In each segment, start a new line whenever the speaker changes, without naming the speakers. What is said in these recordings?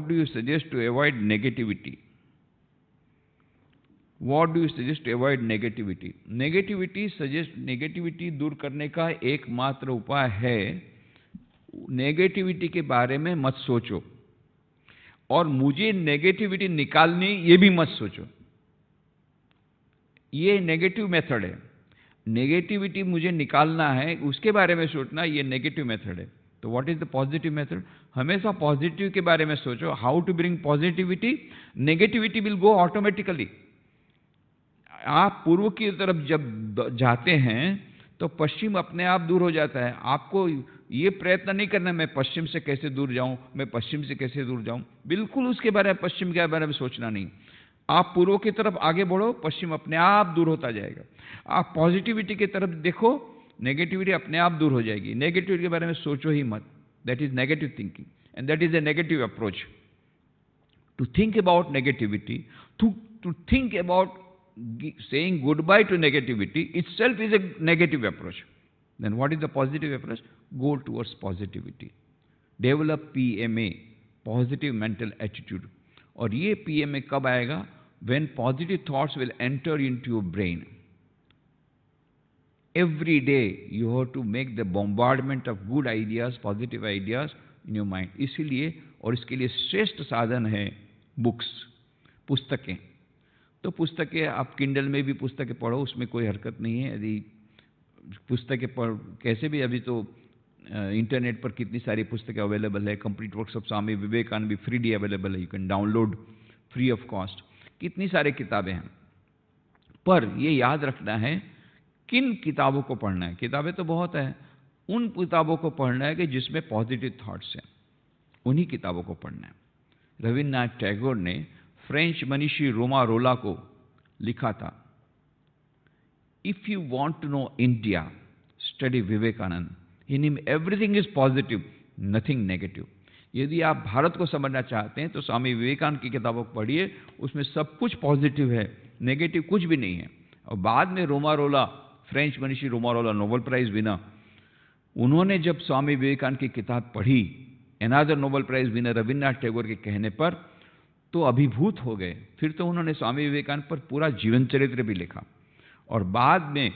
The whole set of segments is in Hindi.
what do you suggest to avoid negativity? What do you suggest to avoid negativity? Negativity दूर करने का एकमात्र उपाय है, नेगेटिविटी के बारे में मत सोचो, और मुझे नेगेटिविटी निकालनी ये भी मत सोचो। ये नेगेटिव मेथड है। नेगेटिविटी मुझे निकालना है, उसके बारे में सोचना, ये नेगेटिव मेथड है। तो what is the positive method? हमेशा पॉजिटिव के बारे में सोचो। How to bring positivity? Negativity will go automatically. आप पूर्व की तरफ जब जाते हैं तो पश्चिम अपने आप दूर हो जाता है। आपको ये प्रयत्न नहीं करना मैं पश्चिम से कैसे दूर जाऊं, मैं पश्चिम से कैसे दूर जाऊं, बिल्कुल उसके बारे में, पश्चिम के बारे में सोचना नहीं। आप पूर्व की तरफ आगे बढ़ो, पश्चिम अपने आप दूर होता जाएगा। आप पॉजिटिविटी की तरफ देखो, नेगेटिविटी अपने आप दूर हो जाएगी। नेगेटिविटी के बारे में सोचो ही मत। That is negative thinking and that is a negative approach. To think about negativity, to think about saying goodbye to negativity itself is a negative approach. Then what is the positive approach? Go towards positivity. Develop PMA, positive mental attitude. और ये PMA कब आएगा? When positive thoughts will enter into your brain. Every day you have to make the bombardment of good ideas, positive ideas in your mind. इसीलिए और इसके लिए श्रेष्ठ साधन है बुक्स, पुस्तकें। तो पुस्तकें आप किंडल में भी पुस्तकें पढ़ो, उसमें कोई हरकत नहीं है। यदि पुस्तकें पढ़ कैसे भी, अभी तो इंटरनेट पर कितनी सारी पुस्तकें अवेलेबल है। Complete works of Swami Vivekananda भी फ्रीली अवेलेबल है, you can download free of cost. कितनी सारी किताबें हैं, पर ये याद रखना है किन किताबों को पढ़ना है। किताबें तो बहुत है, उन किताबों को पढ़ना है कि जिसमें पॉजिटिव थॉट्स हैं, उन्हीं किताबों को पढ़ना है। रविन्द्रनाथ टैगोर ने फ्रेंच मनीषी रोमा रोला को लिखा था, if you want to know India study Vivekananda, in him everything is positive, nothing negative. यदि आप भारत को समझना चाहते हैं तो स्वामी विवेकानंद की किताबों को पढ़िए, उसमें सब कुछ पॉजिटिव है, नेगेटिव कुछ भी नहीं है। और बाद में रोमा रोला, फ्रेंच मनीषी रोमा रोला, नोबेल प्राइज विनर, उन्होंने जब स्वामी विवेकानंद की किताब पढ़ी, another Nobel prize winner Rabindranath Tagore के कहने पर, तो अभिभूत हो गए। फिर तो उन्होंने स्वामी विवेकानंद पर पूरा जीवन चरित्र भी लिखा। और बाद में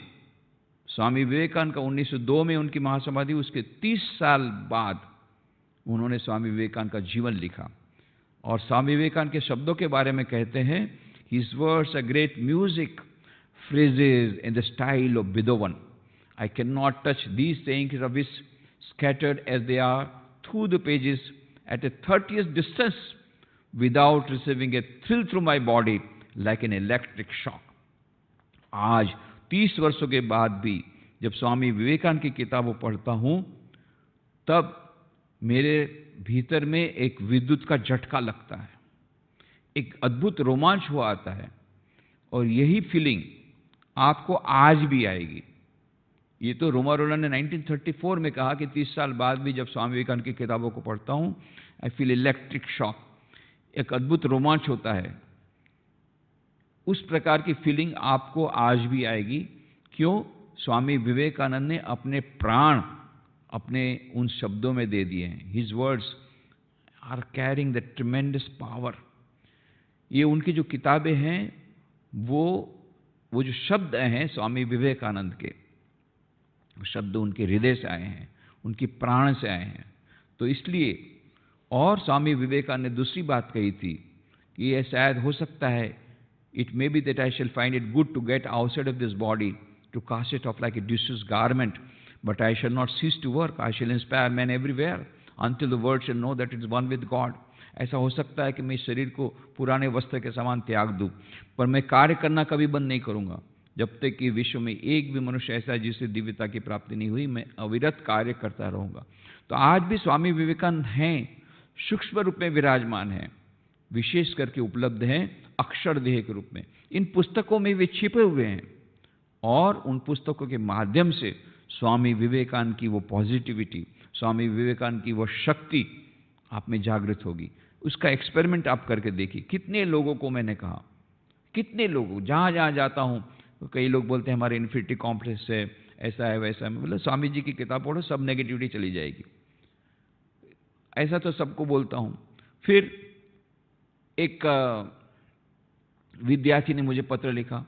स्वामी विवेकानंद का 1902 में उनकी महासमाधि, उसके 30 साल बाद उन्होंने स्वामी विवेकानंद का जीवन लिखा। और स्वामी विवेकानंद के शब्दों के बारे में कहते हैं, his words are great music phrases in the style of Beethoven. I cannot touch these sayings of his scattered as they are through the pages at a 30th distance without receiving a thrill through my body like an electric shock. आज 30 वर्षों के बाद भी जब स्वामी विवेकानंद की किताबों पढ़ता हूं, तब मेरे भीतर में एक विद्युत का झटका लगता है, एक अद्भुत रोमांच हुआ आता है। और यही फीलिंग आपको आज भी आएगी। ये तो रोमा रोला ने 1934 में कहा कि 30 साल बाद भी जब स्वामी विवेकानंद की किताबों को पढ़ता हूं, आई फील इलेक्ट्रिक शॉक, एक अद्भुत रोमांच होता है। उस प्रकार की फीलिंग आपको आज भी आएगी। क्यों? स्वामी विवेकानंद ने अपने प्राण अपने उन शब्दों में दे दिए हैं। His words are carrying the tremendous power. ये उनकी जो किताबें हैं, वो जो शब्द हैं स्वामी विवेकानंद के, शब्द उनके हृदय से आए हैं, उनकी प्राण से आए हैं। तो इसलिए, और स्वामी विवेकानंद ने दूसरी बात कही थी कि यह शायद हो सकता है, it may be that I shall find it good to get outside of this body to cast it off like a disused garment, but I shall not cease to work, I shall inspire man everywhere until the world shall know that it is one with God. ऐसा हो सकता है कि मैं इस शरीर को पुराने वस्त्र के समान त्याग दूं, पर मैं कार्य करना कभी बंद नहीं करूंगा। जब तक कि विश्व में एक भी मनुष्य ऐसा है जिसे दिव्यता की प्राप्ति नहीं हुई, मैं अविरत कार्य करता रहूंगा। तो आज भी स्वामी विवेकानंद हैं, सूक्ष्म रूप में विराजमान हैं, विशेष करके उपलब्ध हैं अक्षर देह के रूप में। इन पुस्तकों में वे छिपे हुए हैं, और उन पुस्तकों के माध्यम से स्वामी विवेकानंद की वो पॉजिटिविटी, स्वामी विवेकानंद की वो शक्ति आप में जागृत होगी। उसका एक्सपेरिमेंट आप करके देखिए। कितने लोगों को मैंने कहा, कितने लोगों, जहाँ जहाँ जाता हूँ, तो कई लोग बोलते हैं हमारे इन्फिनिटी कॉम्प्लेक्स है, ऐसा है वैसा है। मतलब स्वामी जी की किताब पढ़ो, सब नेगेटिविटी चली जाएगी। ऐसा तो सबको बोलता हूँ। फिर एक विद्यार्थी ने मुझे पत्र लिखा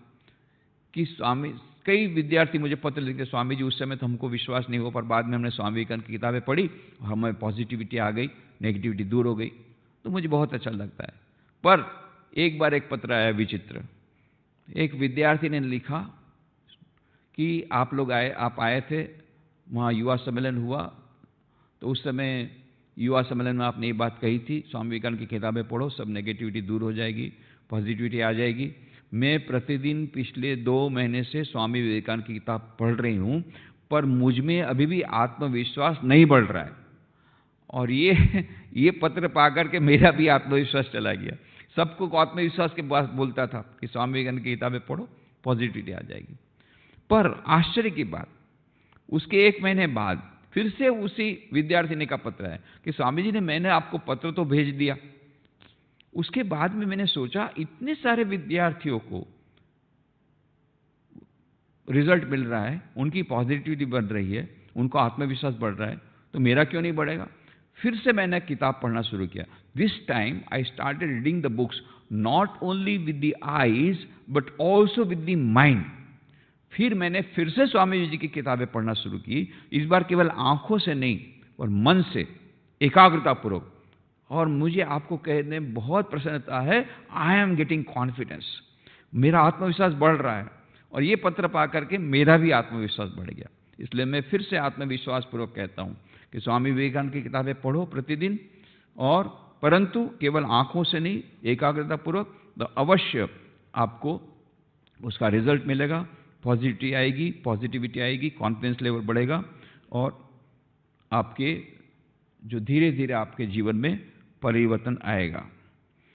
कि स्वामी, कई विद्यार्थी मुझे पत्र लिखते, स्वामी जी उस समय तो हमको विश्वास नहीं हुआ, पर बाद में हमने स्वामी विवेकानंद की किताबें पढ़ी और हमें पॉजिटिविटी आ गई, नेगेटिविटी दूर हो गई, तो मुझे बहुत अच्छा लगता है। पर एक बार एक पत्र आया विचित्र। एक विद्यार्थी ने लिखा कि आप आए थे, वहाँ युवा सम्मेलन हुआ, तो उस समय युवा सम्मेलन में आपने ये बात कही थी, स्वामी विवेकानंद की किताबें पढ़ो, सब नेगेटिविटी दूर हो जाएगी, पॉजिटिविटी आ जाएगी। मैं प्रतिदिन पिछले 2 महीने से स्वामी विवेकानंद की किताब पढ़ रही हूँ, पर मुझ में अभी भी आत्मविश्वास नहीं बढ़ रहा है। और ये पत्र पा करके मेरा भी आत्मविश्वास चला गया। सबको आत्मविश्वास के बाद बोलता था कि स्वामी विवेकानंद की किताबें पढ़ो, पॉजिटिविटी आ जाएगी। पर आश्चर्य की बात, उसके 1 महीने बाद फिर से उसी विद्यार्थी ने का पत्र है कि स्वामी जी ने, मैंने आपको पत्र तो भेज दिया। उसके बाद में मैंने सोचा, इतने सारे विद्यार्थियों को रिजल्ट मिल रहा है, उनकी पॉजिटिविटी बढ़ रही है, उनको आत्मविश्वास बढ़ रहा है, तो मेरा क्यों नहीं बढ़ेगा? फिर से मैंने किताब पढ़ना शुरू किया। This time I started reading the books not only with the eyes but also with the mind. फिर मैंने फिर से स्वामी जी की किताबें पढ़ना शुरू की, इस बार केवल आंखों से नहीं और मन से, एकाग्रतापूर्वक। और मुझे आपको कहने में बहुत प्रसन्नता है, आई एम गेटिंग कॉन्फिडेंस, मेरा आत्मविश्वास बढ़ रहा है। और ये पत्र पा करके मेरा भी आत्मविश्वास बढ़ गया। इसलिए मैं फिर से आत्मविश्वास पूर्वक कहता हूँ कि स्वामी विवेकानंद की किताबें पढ़ो प्रतिदिन, और परंतु केवल आंखों से नहीं, एकाग्रतापूर्वक, तो अवश्य आपको उसका रिजल्ट मिलेगा, पॉजिटिविटी आएगी, कॉन्फिडेंस लेवल बढ़ेगा, और आपके जो धीरे धीरे आपके जीवन में परिवर्तन आएगा।